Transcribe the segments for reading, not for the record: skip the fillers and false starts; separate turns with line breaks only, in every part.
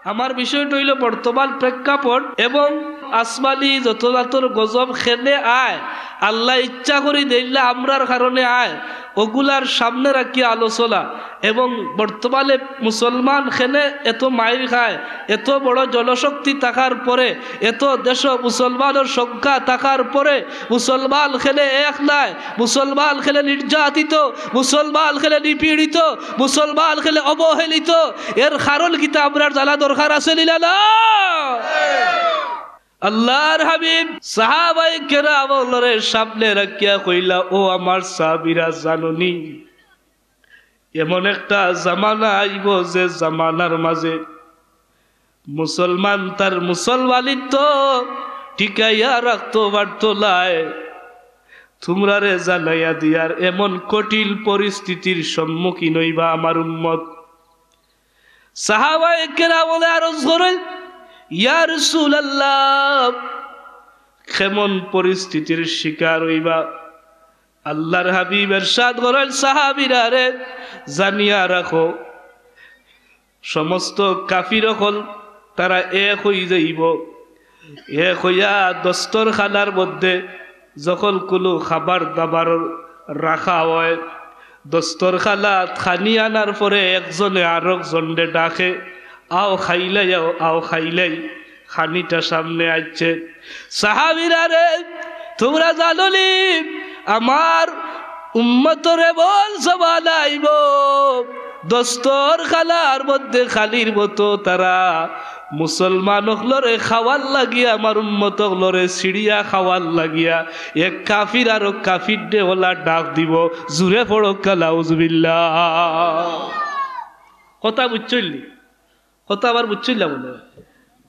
আমার বিষয়টা হইল বর্তমান প্রেক্ষাপট এবং আসমানি যত জাতর গজব খেলে আয় আল্লাহ ইচ্ছা করি দিলে আমরার কারণে আয় ওগুলার সামনে রাখি আলোচনা এবং বর্তমানে মুসলমান খেলে এত মাইর খায় এত বড় জনশক্তি থাকার পরে এত দেশ মুসলমানের সংখ্যা থাকার পরে মুসলমান খেলে এক নাই, মুসলমান খেলে নির্যাতিত, মুসলমান খেলে নিপীড়িত, মুসলমান খেলে অবহেলিত। এর কারণ কিতা আমরার জানা দরকার আছে না? আল্লাহর হাবিব সাহাবায়ে কেরামের সামনে রাখিয়া কইলা, ও আমার সাহাবীরা জাননি এমন একটা জামানা আইব যে জামানার মাঝে মুসলমান তার মুসলমানিত্ব টিকাইয়া রাখতে পারতো নাই। তোমরা রে জানাইয়া দিয়ার এমন কঠিন পরিস্থিতির সম্মুখীন হইবা আমার উম্মত। সাহাবায়ে কেরাম আরজ করেন, ইয়া রাসূলুল্লাহ কেমন পরিস্থিতির শিকার হইবা? আল্লাহর হাবিব ইরশাদ করেন, সাহাবীরা রে জানিয়া রাখো সমস্ত কাফির হল তারা এক হয়ে যাইব। এক হইয়া দস্তরখানার মধ্যে যখন কোনো খাবার দাবার রাখা হয়, দস্তরখানা খানি আনার পরে একজনে আরেকজনকে ডাকে, আও খাইলাই, আও খাইলাই। খানিটা সামনে আসছে। সাহাবীরা রে তোমরা জানোনি আমার উম্মতরে বল সবাল আইব দস্তরখানার মধ্যে খালির মতো তারা মুসলমান হলরে খাওয়ার লাগিয়া আমার উম্মত হলরে সিড়িয়া খাওয়ার লাগিয়া এক কাফির আর কাফির ডে ওলা ডাক দিব, জুড়ে পড়ো কালাউজুবিল্লাহ। কথা বুঝছইলি? কথা আবার বুঝছইলা বলে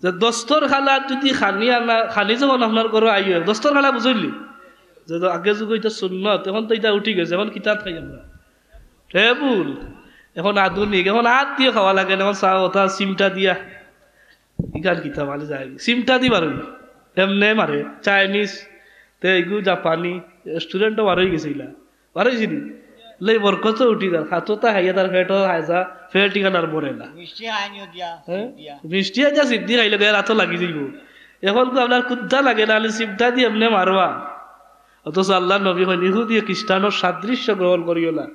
যে দস্তরখানা যদি খানি যখন আপনার ঘরে আইয় দস্তরখানা বুঝলি যে আগে যুগ এটা সুন্নত, এখন তো এটা উঠি গেছে, এখন কিতাব খাই আমরা টেবুল, এখন আধুনিক, এখন হাত দিয়ে খাওয়া লাগে, এখন চা ওটা চিমটা দিয়া ইকান কিতাব আলে যায় চিমটা দি মারো এমনে মারে চাইনিজ তেগু জাপানি স্টুডেন্টও বার হয়ে গেছে, ইলা বার হয়েছিলি লে বরকত উঠি তার হাতটা খাইয়া তার ফেটো হাইসা ফের ঠিকানার মরে না মিষ্টি আইয়া সিদ্ধি খাইলে গায়ে রাতও লাগি যাইব। এখন আপনার কুদ্দা লাগে না চিমটা দিয়ে এমনি মারবা। অথচ আল্লাহ নবী হয় ইহুদি খ্রিস্টানোর সাদৃশ্য গ্রহণ করিও না।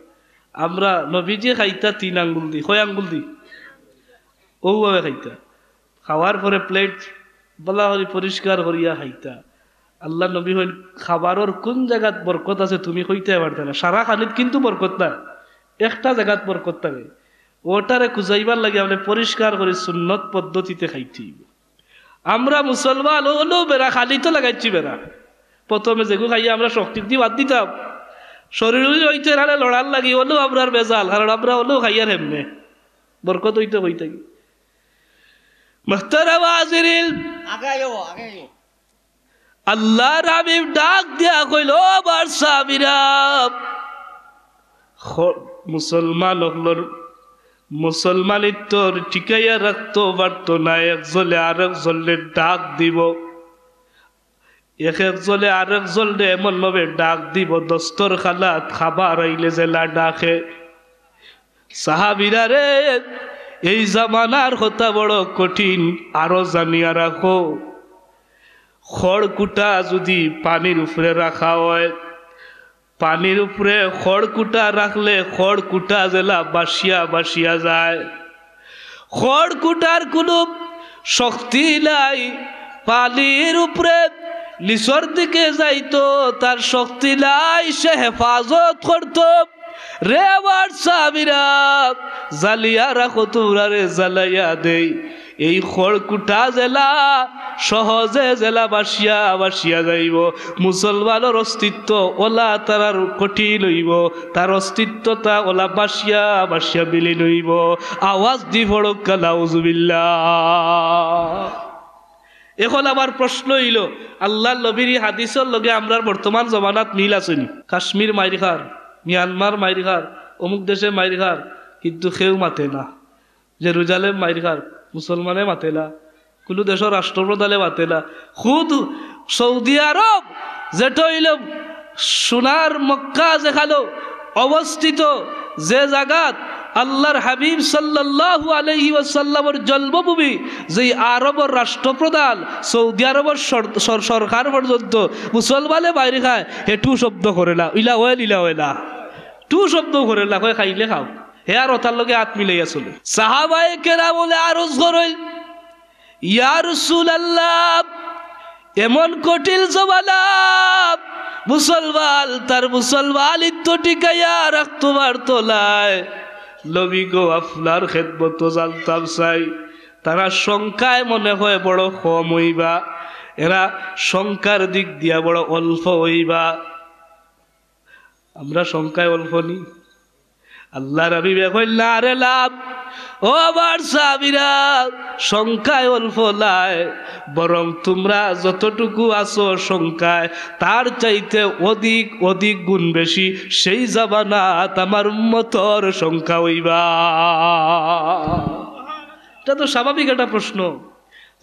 আমরা নবীজি খাইতা 3 আঙ্গুল দি, 6 আঙ্গুল দি ওভাবে খাইতা, খাওয়ার পরে প্লেট বলা হরি পরিষ্কার করিয়া খাইতা। আল্লাহ নবী হইল খাবারের কোন জায়গাত বরকত আছে তুমি কইতে পারতে না, সারা খানিত কিন্তু বরকত না, একটা জায়গাত বরকত থাকে, ওটারে খুঁজাইবার লাগে আপনি পরিষ্কার করে সুন্নত পদ্ধতিতে খাইতে। আমরা মুসলমান হলেও বেড়া খালি তো লাগাইছি বেড়া, প্রথমে যেগুলো খাইয়া আমরা শক্তি দিয়ে বাদ দিতাম, শরীর হইতে হারে লড়ার লাগি হলেও আমরা বেজাল, কারণ আমরা হলেও খাইয়ার হেমনে বরকত হইতে হই থাকি। মুহতারাম হাজিরিন, আল্লাহর হাবিব ডাক দিয়া কইল, ও আমার সাহাবীরা মুসলমান হলর মুসলমানিত্বর টিকাইয়া রাখতে পারতো না, একজনে আরেকজনে ডাক দিব, এক একজনে আরেকজনে এমন ভাবে ডাক দিব দস্তরখানাত খাবার আইলে জেলা ডাকে। সাহাবীরা রে এই জামানার কথা বড় কঠিন, আরো জানিয়া রাখো খড়কুটা যদি পানির উপরে রাখা হয়, পানির উপরে খড়কুটা রাখলে খড়কুটা জেলা বাসিয়া বাসিয়া যায়, খড়কুটার কোনো শক্তি নাই, পানির উপরে নিচর দিকে যাইতো তার শক্তি নাই, সে হেফাজত করতো। রে আমার সাহাবীরা জালিয়া রাখো, তোমরা রে জ্বালাইয়া দেই এই খড়কুটা জেলা সহজে জেলা বাসিয়া বাসিয়া যাইব। মুসলমানের অস্তিত্ব ওলা তার কঠিন হইব, তার অস্তিত্বটা ওলা বাসিয়া বাসিয়া বিলীন হইব। আওয়াজ দি পড়ক নাউজুবিল্লাহ। এখন আমার প্রশ্ন হইল, আল্লাহ নবীর হাদিসের লগে আমরার বর্তমান জমানাত মিল আসেনি? কাশ্মীর মাইর খার, মিয়ানমার মাইর খার, অমুক দেশে মাইর খার, কিন্তু কেউ মাতে না। জেরুজালেম মাইর খার, মুসলমানে মাতে না, কোনো দেশের রাষ্ট্রপ্রধানে মাতে না। খুদ সৌদি আরব যেটা হইল সোনার মক্কা যেখানে অবস্থিত, যে জায়গাত আল্লাহর হাবিব সাল্লাল্লাহু আলাইহি ওয়াসাল্লামের জন্মভূমি যেই আরবের রাষ্ট্রপ্রধান সৌদি আরবের সরকার পর্যন্ত মুসলমানে বাইরে খায় হেটু শব্দ করে না ইলা ওয়েলা টু শব্দ করে না কয় খাইলে খাও হে আর ওটার লগে হাত মিলাইয়া চলে সাহাবায়ে কেরাম বলে আরজ করই ইয়া রাসূলুল্লাহ এমন কঠিন জমানা মুসলমান তার মুসলমানিত্ব টিকাইয়া রাখতে পারতো নাই নবী গো আপনার খেদমত জানতাম চাই তারা সংখ্যায় মনে হয় বড় কম হইবা এরা সংখ্যার দিক দিয়া বড় অল্প হইবা আমরা সংখ্যায় অল্প নি আল্লাহর হাবিব কইল আরে লাভ ও আমার সাহাবীরা সংখ্যায় অল্প নাই বরং তোমরা যতটুকু আছো সংখ্যায় তার চাইতে অধিক অধিক গুণ বেশি সেই জামানাত আমার উম্মতর সংখ্যা হইবা এটা তো স্বাভাবিক একটা প্রশ্ন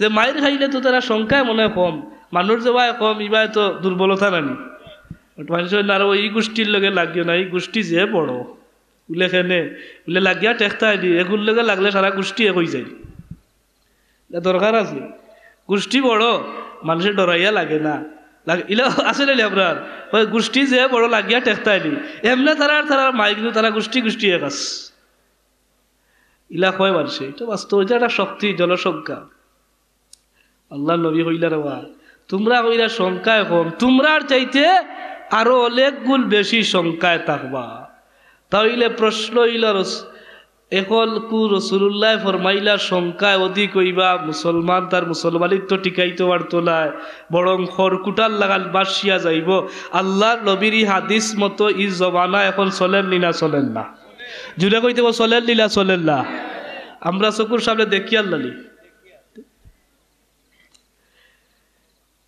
যে মায়ের খাইলে তো তারা সংখ্যায় মনে কম মানুষ যে ভাই কম ইবাই তো দুর্বলতা নানি মানুষের না ওই গোষ্ঠীর লগে লাগিও না এই গোষ্ঠী যে বড় উলে খেনে উলে লাগিয়া টেকতাই দি এগুর লগে লাগলে সারা গোষ্ঠী এক হয়ে যায় দরকার আছে গোষ্ঠী বড় মানুষের ডরাইয়া লাগে না ইলা আসলে আপনার ওই গোষ্ঠী যে বড় লাগিয়া টেকতাই দি এমনি তারা মাই কিন্তু তারা গোষ্ঠী এক আছে ইলা কয় মানুষে এটা বাস্তব এটা একটা শক্তি জনসংখ্যা আল্লাহ নবী হইলা রেবা তোমরা হইলা সংখ্যায় কম তোমরার চাইতে আরো অনেক গুণ বেশি সংখ্যায় থাকবা তাইলে প্রশ্ন হইল এখন কু রাসূলুল্লাহ ফরমাইলা সংখ্যায় অধিক হইবা মুসলমান তার মুসলমানিত্ব টিকাইতে পারতো না বরং খড়কুটার লাগাল বাসিয়া যাইব আল্লাহর নবীর হাদিস মতো ই জমানা এখন চলেন নি না চলেন না জুড়ে কইতে চলেন নি না চলেন না আমরা চকুর সামনে দেখি আল্লাহ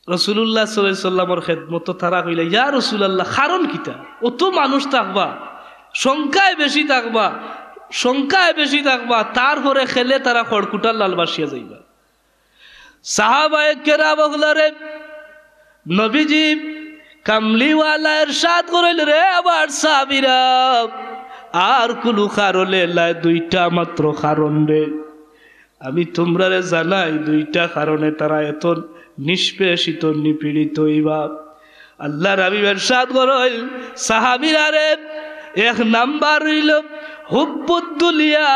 রাসূলুল্লাহ সাল্লাল্লাহু আলাইহি সাল্লামের খেদমত তারা কইলা ইয়া রাসূলুল্লাহ কারণ কিটা অত মানুষ থাকবা সংখ্যায় বেশি থাকবা তারপরে খেলে তারা খড়কুটার লাল বাসিয়া যাইবা সাহাবায়ে কেরাম বলরে নবীজি কামলিওয়ালা ইরশাদ করিল রে আমার সাহাবীরা আর কোন কারণে লাই দুইটা মাত্র কারণ রে আমি তোমরারে জানাই দুইটা কারণে তারা এত নিষ্পেষিত নিপীড়িত হইবা আল্লাহর হাবিব ইরশাদ করেন সাহাবীরা রে এক নাম্বার হইল হুব্বুদ দুনিয়া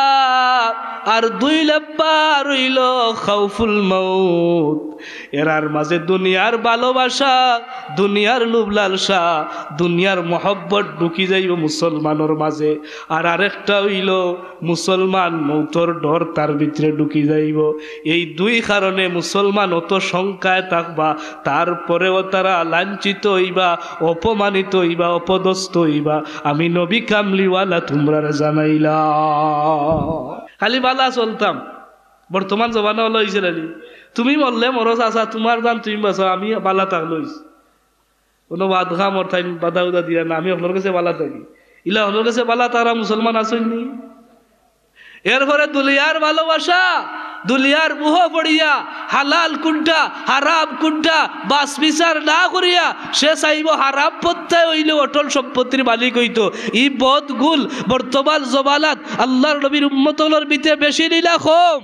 আর দুই নাম্বার হইল খাউফুল মাউত এরার মাঝে দুনিয়ার ভালোবাসা দুনিয়ার লোভ লালসা দুনিয়ার মহব্বত ঢুকি যাইব মুসলমানের মাঝে আর আরেকটা হইল মুসলমান মৌতর ডর তার ভিতরে ঢুকি যাইব এই দুই কারণে মুসলমান অত সংখ্যায় থাকবা তারপরেও তারা লাঞ্ছিত হইবা অপমানিত হইবা অপদস্থ হইবা আমি নবী কামলিওয়ালা তোমরা জানাইলা খালি বালা চলতাম বর্তমান জমানা হলো হয়েছে নানি তুমি মরলে মরস আসা তোমার দান তুমি বাঁচো আমি বালা থাকলো কোনো বাদ খা মর থাই বাধা উদা দিয়া না আমি আপনার কাছে বালা থাকি ইলা আপনার কাছে বালা তারা মুসলমান আসেননি এরপরে দুনিয়ার ভালোবাসা দুনিয়ার মোহ পড়িয়া হালাল কুন্টা হারাম কুন্টা বাস বিচার না করিয়া সে চাইব হারাম পত্তায় হইলে অটল সম্পত্তির মালিক হইতো ই বদ গুল বর্তমান জমানাত আল্লাহর নবীর উম্মতর ভিতরে বেশি নিলা কম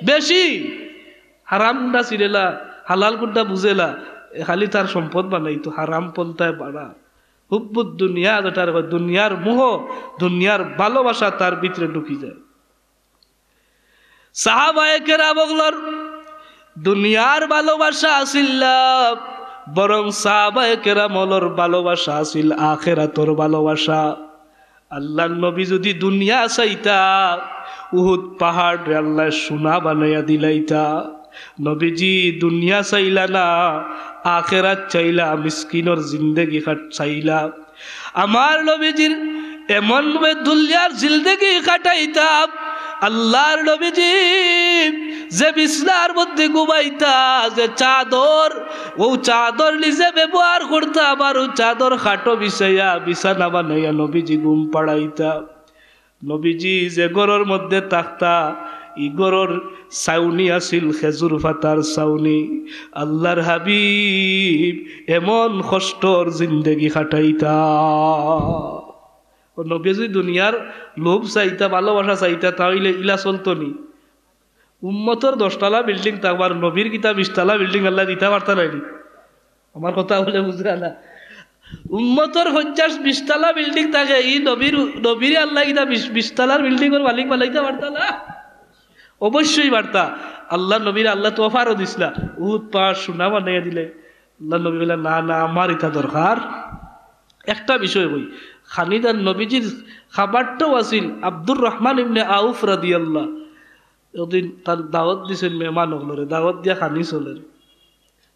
বেশি হারাম কুন্টা চিনেলা হালাল কুন্টা বুঝেলা খালি তার সম্পদ বানাইতো হারাম পন্থায় বাড়া হুব্বুদ দুনিয়া যেটার দুনিয়ার মোহ দুনিয়ার ভালোবাসা তার ভিতরে ঢুকি যায় সাহাবায়ে কেরামগলর দুনিয়ার ভালোবাসা আসিল বরং সাহাবায়ে কেরামগলর ভালোবাসা আসিল আখিরাতর ভালোবাসা আল্লাহর নবী যদি দুনিয়া চাইতা উহুদ পাহাড় আল্লাহ সোনা বানাইয়া দিলাইতা নবীজি দুনিয়া চাইলা না আখিরাত চাইলা মিসকিনর জিন্দেগি চাইলা আমার নবীজির এমন ভাবে দুনিয়ার জিন্দেগি কাটাইতা আল্লাহর নবীজি যে বিছনার মধ্যে ঘুমাইতা যে চাদর ও চাদর নিজে ব্যবহার করতা আবার ও চাদর খাটো বিছাইয়া বিছানা বানাইয়া নবীজি ঘুম পাড়াইতা নবীজি যে ঘরের মধ্যে থাকতা ইগরর সাউনি আসিল খেজুর পাতার সাউনি আল্লাহর হাবিব এমন কষ্টর জিন্দেগি কাটাইতা ও নবী যদি দুনিয়ার লোভ চাইতা ভালোবাসা চাইতা তাহলে ইলা চলতো নি উম্মতর 10তলা বিল্ডিং থাকবার নবীর কিতা 20তলা বিল্ডিং আল্লাহ দিতে পারতা নাইনি আমার কথা বলে বুঝরা না উম্মতর 50-20তলা বিল্ডিং থাকে এই নবীর আল্লাহ কিতা 20তলার বিল্ডিং এর মালিক বানাইতে পারতা না অবশ্যই বার্তা আল্লাহ নবীর আল্লাহ তোফারও দিছিলা উট পাহাড় সোনা বানাইয়া দিলে আল্লাহ নবী বলে না না আমার ইটা দরকার একটা বিষয় কই খানিদার নবীজির খাবারটাও আছিল আব্দুর রহমান ইবনে আউফ রাদিয়াল্লাহ ওদিন তার দাওয়াত দিছেন মেহমান হলরে দাওয়াত দিয়া খানি চলে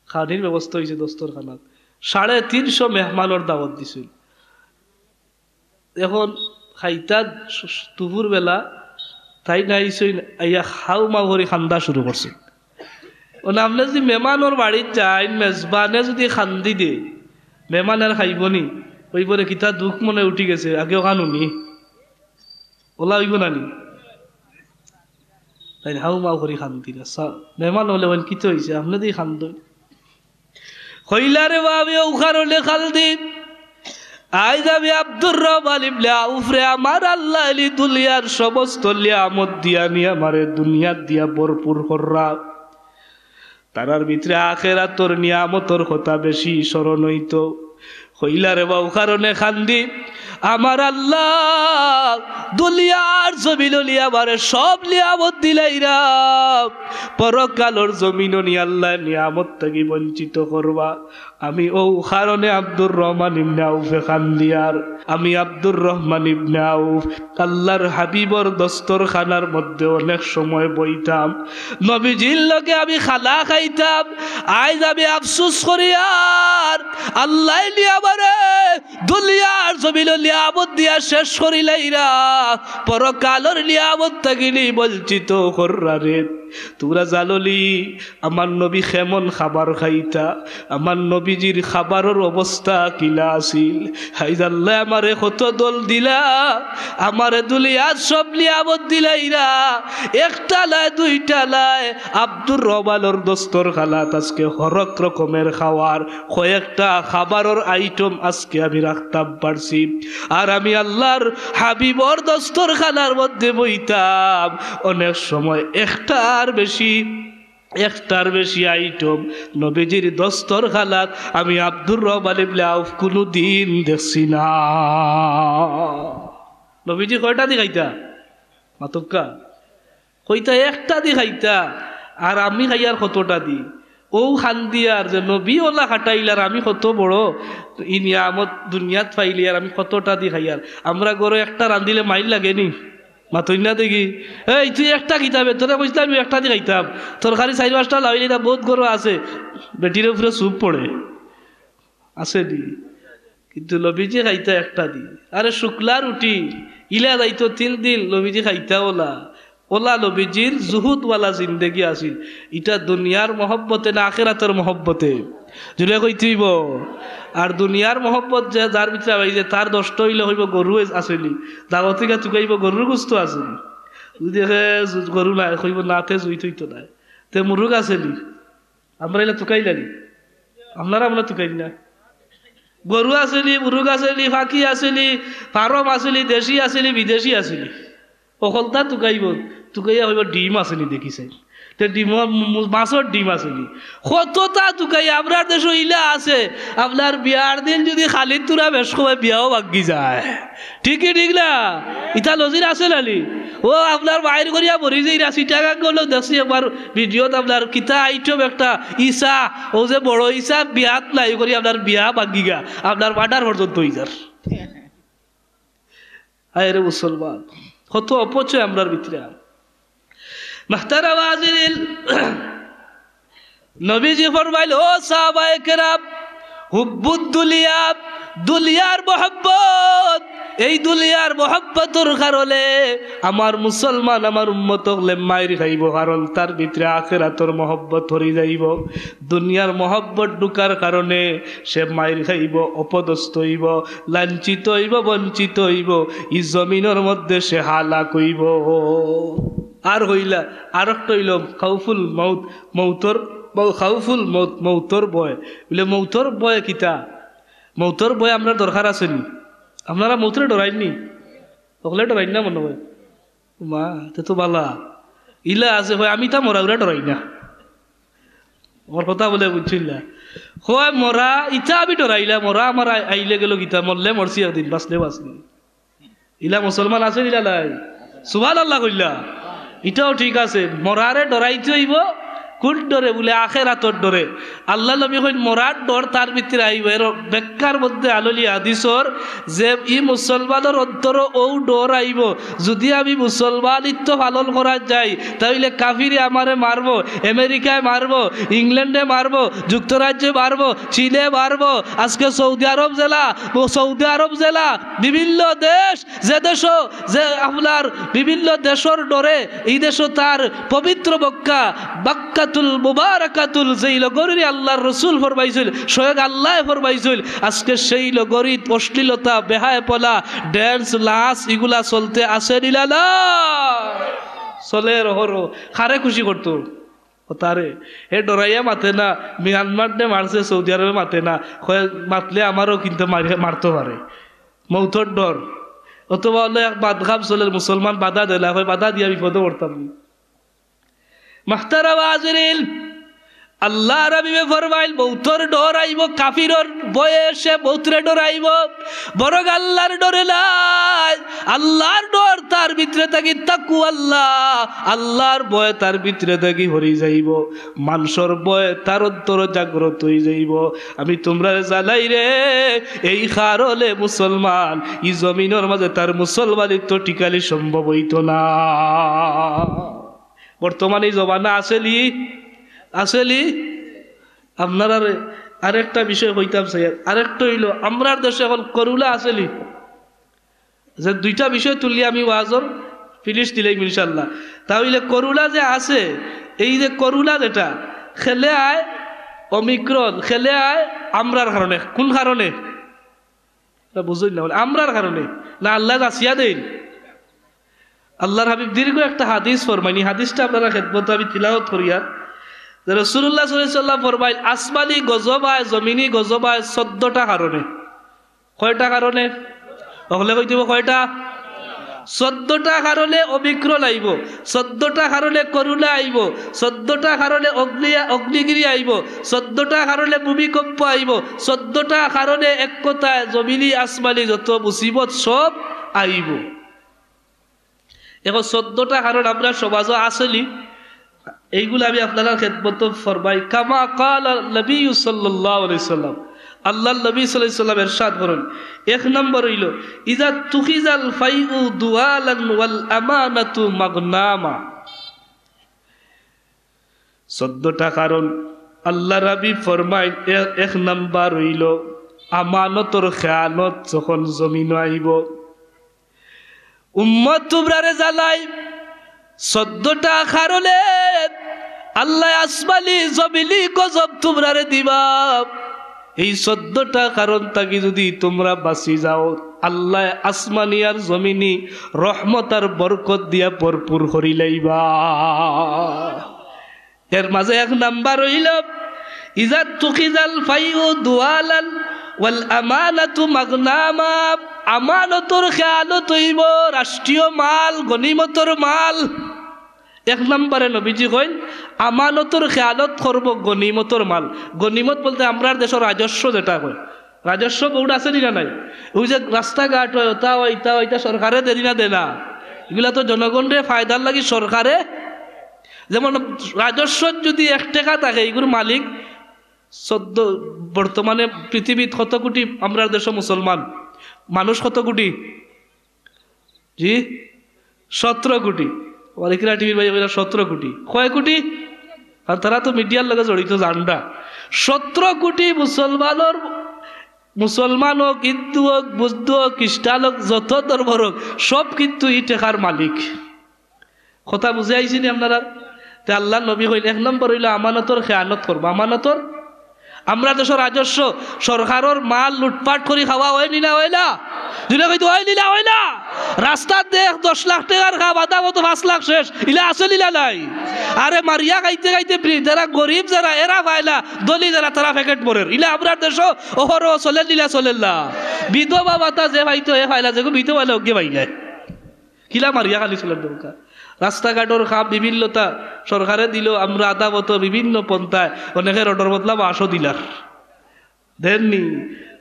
খানির ব্যবস্থা হয়েছে দস্তরখানাত 350 মেহমানের দাওয়াত দিছিল এখন খাইতা দুপুর বেলা তাই নাইছেন আইয়া খাও মা করে খান্দা শুরু করছে আপনি যদি মেহমানোর বাড়িত যাই মেজবানে যদি খান্দি দে মেহমান আর খাইবনি ওই বলে কিতা দুঃখ মনে উঠি গেছে আগেও খানুনি ওলা হইব নানি তাই হাউ মাউ করে খান্দি মেহমান হলে কিতে হয়েছে আপনি দিয়ে খান্দ হইলারে বাবে উখার হলে খালদি আই যাবে আব্দুর রহমান ইবনে আউফ রে আমার আল্লাহ আলী দুনিয়ার সমস্ত নিয়ামত দিয়া নিয়ে আমারে দুনিয়া দিয়া ভরপুর কররা তারার ভিতরে আখিরাতর নিয়ামতর কথা বেশি স্মরণ হইত হইলারে বাউ কারণে খান্দি আমার আল্লাহ দুনিয়ার জমিন আমারে সব নিয়ামত দিলাইরা পরকালর জমিন নি আল্লাহ নিয়ামত থেকে বঞ্চিত করবা আমি ও কারণে আব্দুর রহমান ইবনে আউফে খান্দিয়ার আমি আব্দুর রহমান ইবনে আউফ আল্লাহর হাবিবর দস্তরখানার মধ্যে অনেক সময় বইতাম নবীজির লগে আমি খানা খাইতাম আজ আমি আফসোস করি আর আল্লাহ আমারে দুনিয়ার জমিন নিয়ামত দিয়া শেষ করিলাইরা পরকালর নিয়ামত থাকিনি বঞ্চিত কররা রে তোরা জানলি আমার নবী কেমন খাবার খাইতা আমার নবীজির খাবারের অবস্থা কিলা আছিল হাইজ আল্লাহ আমারে কত দল দিলা আমারে দুনিয়ার সব নিয়ামত দিলাইরা একটা লাই দুইটা লাই আব্দুর রহমানের দস্তরখানাত আজকে হরেক রকমের খাওয়ার কয়েকটা খাবারের আইটেম আজকে আমি রাখতাম পারছি আর আমি আল্লাহর হাবিবর দস্তরখানার মধ্যে বইতাম অনেক সময় একটার বেশি আইটেম নবীজির দস্তরখানাত আমি আব্দুর রহমান ইবনে আউফ কোনদিন দেখছি না নবীজি কয়টা দি খাইতা মাতক্কা কইতা একটা দি খাইতা আর আমি খাইয়ার কতটা দি ও খান্দিয়ার যে নবী ওলা খাটাইলার আমি কত বড় ই নিয়ামত দুনিয়াত পাইলি আর আমি কতটা দি খাইয়ার আমরা গরো একটা রান্দিলে মাইল লাগেনি মাতই না দেখি এই তুই একটা কিতাবে তোরা বুঝতে আমি একটা দিয়ে খাইতাম তোর খালি 4-5টা লাইলি না বহুত গরু আছে বেটির উপরে চুপ পড়ে আছে দি কিন্তু নবীজি খাইতা একটা দি আরে শুক্লা রুটি ইলা যাইতো 3 দিন নবীজি খাইতা ওলা নবীজির জুহুদওয়ালা জিন্দেগি আছিল ইটা দুনিয়ার মহব্বতে না আখিরাতের মহব্বতে জুড়ে কইতেইব আর দুনিয়ার মহব্বত যে যার ভিতরে আইছে তার 10টা হইলে হইব গরু আসেনি দাগতিকা চুকাইব গরুর গুস্ত আসেনি যদি দেখে গরু নাই কইব নাতে জুই থইতো নাই তে মুরুগ আসেনি আমরা এলা চুকাইলানি আপনারা আমরা চুকাই না গরু আসেনি মুরুগ আসেনি ফাঁকি আসেনি ফার্ম আসেনি দেশি আসেনি বিদেশি আসেনি অকলতা চুকাইব চুকাইয়া হইব ডিম আসেনি দেখিছে ডিম মাছের ডিম আসেনি কতটা চুকাই আপনার দেশ ইলা আছে আপনার বিয়ার দিন যদি খালি তুরা বেশ সময় বিয়াও বাগি যায় ঠিকই ঠিক না ইটা লজির আছে নালি ও আপনার বাইর করিয়া ভরি যে 80 টাকা গেলো দেখছি একবার ভিডিওত আপনার কিতা আইটেম একটা ইসা ও যে বড় ইসা বিয়াত নাই করি আপনার বিয়া বাগি গা আপনার বাটার পর্যন্ত ইজার আয় রে মুসলমান কত অপচয় আমরার ভিতরে মাহতারাম হাজিরিন নবীজি ফরমাইল ও সাহাবায়ে কেরাম হুব্বুদ দুনিয়া দুনিয়ার মহব্বত এই দুনিয়ার মহব্বতের কারণে আমার মুসলমান আমার উম্মত হলে মাইর খাইব কারণ তার ভিতরে আখিরাতের মহব্বত হরি যাইব দুনিয়ার মহব্বত ঢুকার কারণে সে মাইর খাইব অপদস্থ হইব লাঞ্ছিত হইব বঞ্চিত হইব এই জমিনের মধ্যে সে হালাক হইব আর হইলা আর একটা হইল খাউফুল মৌত মৌতর খাউফুল মৌত মৌতর বয় বলে মৌতর বয় কিতা মৌতর বয় আমরা দরকার আছে নি আপনারা মৌতরে ডরাইনি ওগুলো ডরাই না মনে হয় মা তো বালা ইলা আছে হয় আমি তা মরা ওরা ডরাই না আমার কথা বলে বুঝছিল না হয় মরা ইটা আমি ডরাইলা মরা আমার আইলে গেল গীতা মরলে মরছি একদিন বাঁচলে বাঁচলি ইলা মুসলমান আছে ইলা নাই সুবহানাল্লাহ কইলা এটাও ঠিক আছে মরারে ডরাইতে হইব কোন ডরে বলে আখেরাতর ডরে আল্লাহ নবী কইন মরার ডর তার ভিতরে আইব এর ব্যাখ্যার মধ্যে আললি হাদিসর যে ই মুসলমানের অন্তর ও ডর আইব যদি আমি মুসলমানিত্ব পালন করা যাই তাহলে কাফিরে আমারে মারবো আমেরিকায় মারবো ইংল্যান্ডে মারবো যুক্তরাজ্যে মারবো চীনে মারবো আজকে সৌদি আরব জেলা বিভিন্ন দেশ যে দেশ যে আপনার বিভিন্ন দেশের ডরে এই দেশ তার পবিত্র বাক্কাতুল মুবারাকাতুল যেই লগরি আল্লাহর রাসূল ফরমাইছিল স্বয়ং আল্লাহ ফরমাইছিল আজকে সেই লগরি অশ্লীলতা বেহায়াপনা ড্যান্স লাস এগুলা চলতে আসে নিলা না চলে রহর খারে খুশি করতো তারে হে ডরাইয়া মাতে না মিয়ানমার নে মারছে সৌদি আরবে মাতে না মাতলে আমারও কিন্তু মারতে পারে মৌতর ডর অথবা হলে এক বাদঘাম চলে মুসলমান বাধা দিলা হয় বাধা দিয়া বিপদে পড়তাম মাহতারাম হাজিরিন আল্লাহ রাবিবে ফরমাইল মৌতর ডর আইব কাফিরর বয়সে মৌতরে ডর আইব বরং আল্লাহর ডরে নাই আল্লাহর ডর তার ভিতরে থাকি তাকু আল্লাহর ভয় তার ভিতরে থাকি হরি যাইব মানুষের ভয় তার অন্তর জাগ্রত হয়ে যাইব আমি তোমরা জানাই রে এই কারণে মুসলমান ই জমিনের মাঝে তার মুসলমানিত্ব টিকালি সম্ভব হইত না বর্তমানে এই জমানা আসেলি আপনার আরেকটা বিষয় হইতাম স্যার আরেকটা হইল আমরার দেশে এখন করুলা আসেলি যে দুইটা বিষয় তুললি আমি ওয়াজর ফিনিশ দিলে ইনশাল্লাহ তাহলে করুলা যে আছে এই যে করুলা যেটা খেলে আয় অমিক্রন খেলে আয় আমরার কারণে কোন কারণে বুঝলি না আমরার কারণে না আল্লাহ আসিয়া দেন আল্লাহর হাবিব দীর্ঘ একটা হাদিস ফরমাইনি হাদিসটা আপনারা খেদমত আমি তিলাওয়াত করিয়া রাসূলুল্লাহ সাল্লাল্লাহু আলাইহি ওয়াসাল্লাম ফরমাইল আসমানি গজব আয় জমিনি গজব আয় 14টা কারণে কয়টা কারণে ওগুলো কই দিব কয়টা 14টা কারণে অবিক্রল আইব 14টা কারণে করুণা আইব 14টা কারণে অগ্নিগিরি আইব 14টা কারণে ভূমিকম্প আইব 14টা কারণে এক কথায় জমিনি আসমানি যত মুসিবত সব আইব এখন 14টা কারণ আমরা সমাজে আসলি এইগুলো আমি আপনারা খেদমত ফরমাই কামা ক্বালা নবী সাল্লাল্লাহু আলাইহি সাল্লাম আল্লাহর নবী সাল্লাল্লাহু আলাইহি সাল্লাম ইরশাদ করেন এক নম্বর হইল ইযা তুখিজাল ফাইউ দুআলান ওয়াল আমানাতু মাগনামা 14টা কারণ আল্লাহর নবী ফরমায় এক নম্বর হইল আমানতর খেয়ানত যখন জমিন আইব উম্মত তোমরারে জ্বালাই 14টা কারণে আল্লাহ আসমানি জমিনি গজব তোমরারে দিবা এই 14টা কারণ থাকি যদি তোমরা বাঁচি যাও আল্লাহ আসমানি আর জমিনি রহমত আর বরকত দিয়া ভরপুর করি লাইবা এর মাঝে এক নাম্বার হইল ইজা তুখিজাল ফাইউ দুআলান ওয়াল আমানাতু মাগনামা আমানতর খেয়ালত হইব রাষ্ট্রীয় মাল গনিমতর মাল এক নম্বরে নবীজি কইন আমানতর খেয়ালত করব গনিমতর মাল গনিমত বলতে আমরার দেশের রাজস্ব যেটা কয় রাজস্ব বোর্ড আছে না নাই ওই যে রাস্তাঘাট হয় ওটা ওইটা সরকারে দেরি না দেনা এগুলা তো জনগণের ফায়দার লাগি সরকারে যেমন রাজস্ব যদি 1 টাকা থাকে এইগুলোর মালিক বর্তমানে পৃথিবীত কত কোটি আমরার দেশ মুসলমান মানুষ কত কোটি জি 17 কোটি অনেকরা টিভির ভাই 17 কোটি কয় কোটি আর তারা তো মিডিয়ার লগে জড়িত জানডা 17 কোটি মুসলমান হোক হিন্দু হোক বৌদ্ধ হোক খ্রিস্টান হোক যত ধর্মের হোক সব কিন্তু এই টাকার মালিক কথা বুঝে আইসিনি আপনারা তে আল্লাহ নবী কইল এক নম্বর হইল আমানতর খেয়ানত করবো আমানতর আমরা দেশের রাজস্ব সরকারের মাল লুটপাট করে খাওয়া হয়নি না হয় না দুইটা কইতে হয়নি না হয় না রাস্তার দেখ 10 লাখ টাকার খা বাদা মতো 5 লাখ শেষ ইলা আছে লীলা নাই আরে মারিয়া খাইতে খাইতে যারা গরিব যারা এরা পাইলা দলি যারা তারা প্যাকেট পরের ইলা আমরা দেশ ওহর চলে লীলা চলে না বিধবা বাতা যে ভাইতো এ পাইলা যে বিধবা লোক গে পাইলে কিলা মারিয়া খালি চলার দরকার। রাস্তাঘাটর খাপ বিভিন্নতা সরকারে দিল, আমরা আদাবত বিভিন্ন পন্থায় অনেকের অর্ডার বদলা 500 দিলার দেননি।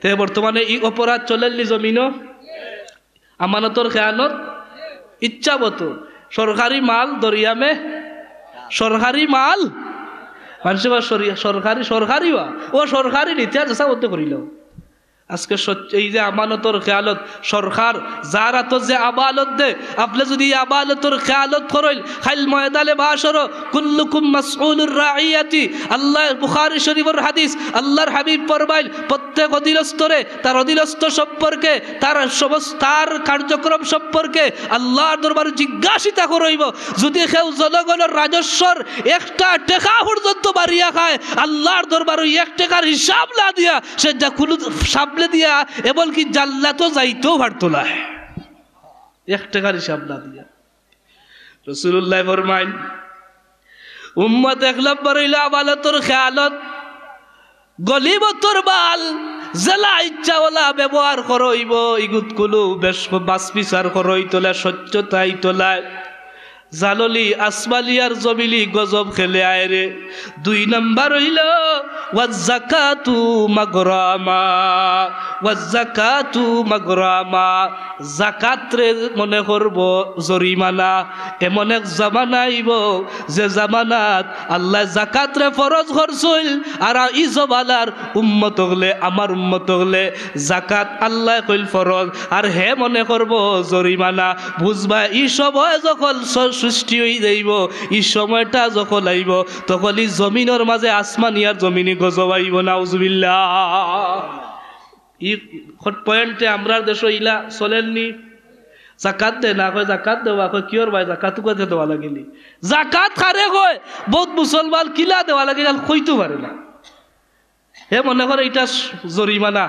তে বর্তমানে এই অপরাধ চলেননি জমিনও আমানতর খেয়ানত ইচ্ছাবত সরকারি মাল দরিয়ামে সরকারি মাল মানুষ সরকারি সরকারি ও সরকারি নীতি চেষ্টা করতে করিল। আজকে এই যে আমানতর খেয়ালত সরকার যার হাত যে আবালত দে, আপনি যদি আবালতর খেয়ালত করেন খাইল ময়দানে বাসর কুল্লুকুম মাসউলুর রাইয়াতি, আল্লাহ বুখারী শরীফের হাদিস, আল্লাহর হাবিব ফরমাইল প্রত্যেক অধীনস্থরে তার অধীনস্থ সম্পর্কে তার তার কার্যক্রম সম্পর্কে আল্লাহর দরবারে জিজ্ঞাসিতা করাইব। যদি কেউ জনগণের রাজস্বর একটা টাকা পর্যন্ত বাড়িয়া খায়, আল্লাহর দরবারে 1 টাকার হিসাব না দিয়া সে যা কোনো সাবলে দিয়া এমনকি জান্নাতও যাইতেও পারতো না, 1 টাকার হিসাব না দিয়া। রাসূলুল্লাহ ফরমাইন উম্মত 1 নম্বর হইল আমানতর খেয়ালত গলিবতর বাল জেলা ইচ্ছাওয়ালা ব্যবহার করইব, ইগুত কুলু বেশ বাস বিচার করই তোলা স্বচ্ছতাই তোলায় জাললি আসমালিয়ার জমিলি গজব খেলে আয়রে। 2 নম্বর হইল ওয়াজ্জাকাতু মাগরামা, ওয়াজ্জাকাতু মাগরামা যাকাতরে মনে করব জরিমানা। এমন এক জামানা আইব যে জামানাত আল্লাহ যাকাতরে ফরজ করছিল, আর ই জমানার উম্মত হলে আমার উম্মত হলে যাকাত আল্লাহ কইল ফরজ আর হে মনে করব জরিমানা। বুঝবা ই সময় যখন সৃষ্টি হয়ে যাইব, এই সময়টা যখন আইব তখন এই জমিনের মাঝে আসমানিয়ার জমিনি গজব আইব। নাউজুবিল্লাহ। এই পয়েন্টে আমরা দেশ ইলা চলেননি। জাকাত দে না কয় জাকাত দেওয়া, কয় কিয়র ভাই জাকাত কোথায় দেওয়া লাগিলি, জাকাত খারে কয় বহুত মুসলমান কিলা দেওয়া লাগে কইতে পারে না। হে মনে করে এটা জরিমানা।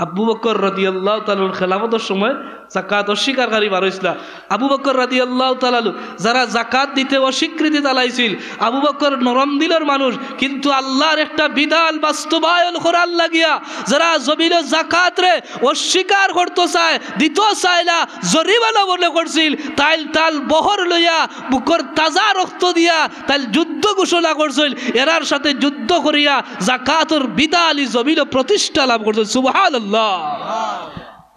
আবু বকর রাদিয়াল্লাহু তাআলার খেলাফতের সময় যাকাত অস্বীকারী বার হইছিল। আবু বকর রাদিয়াল্লাহু তাআলা যারা যাকাত দিতে অস্বীকৃতি চালাইছিল, আবু বকর নরম দিলের মানুষ, কিন্তু আল্লাহর একটা বিধান বাস্তবায়ন করার লাগিয়া যারা জমিনে যাকাত রে অস্বীকার করতে চায়, দিত চায় না, জরিমানা মনে করছিল, তাইল তাল বহর লইয়া বুকর তাজা রক্ত দিয়া তাইল যুদ্ধ ঘোষণা করছিল। এরার সাথে যুদ্ধ করিয়া যাকাতের বিধান জমিনে প্রতিষ্ঠা লাভ করছিল। সুবহানাল্লাহ।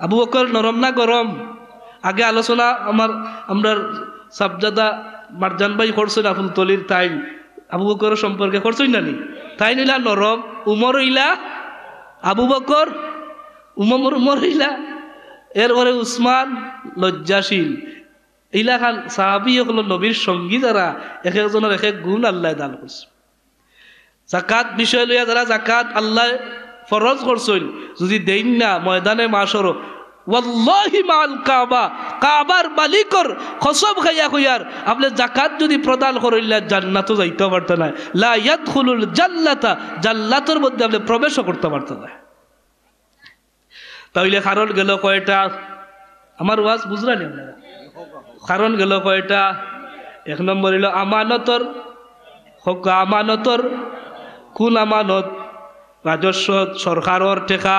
আবু বকর নরম না গরম? আগে আলোচনা আমরা সাবজাদা মারজান ভাই করছেন আফুল তলির, তাই আবু বকর সম্পর্কে করছেন না নি? তাই নিলা নরম, উমর ইলা আবু বকর, উমর ইলা, এরপরে উসমান লজ্জাশীল। ইলা খান সাহাবী হল নবীর সঙ্গী, যারা এক একজনের এক এক গুণ আল্লাহ দান করছে। যাকাত বিষয় লইয়া যারা যাকাত আল্লাহ ফরজ করছেন যদি দেন না ময়দানে মাশর ওয়াল্লাহি মাল কাবা, কাবার মালিকর কসম খাইয়া কইয়ার আপনি যাকাত যদি প্রদান করিলা জান্নাতও যাইতে পারত না, লা ইয়াদখুলুল জান্নাতা, জান্নাতের মধ্যে আপনি প্রবেশও করতে পারত না। তাইলে কারণ গেল কয়টা? আমার ওয়াজ বুঝলেন আপনারা? কারণ গেল কয়টা? 1 নম্বর হইল আমানতর হক, আমানতর কোন আমানত? রাজস্ব সরকারের টেকা।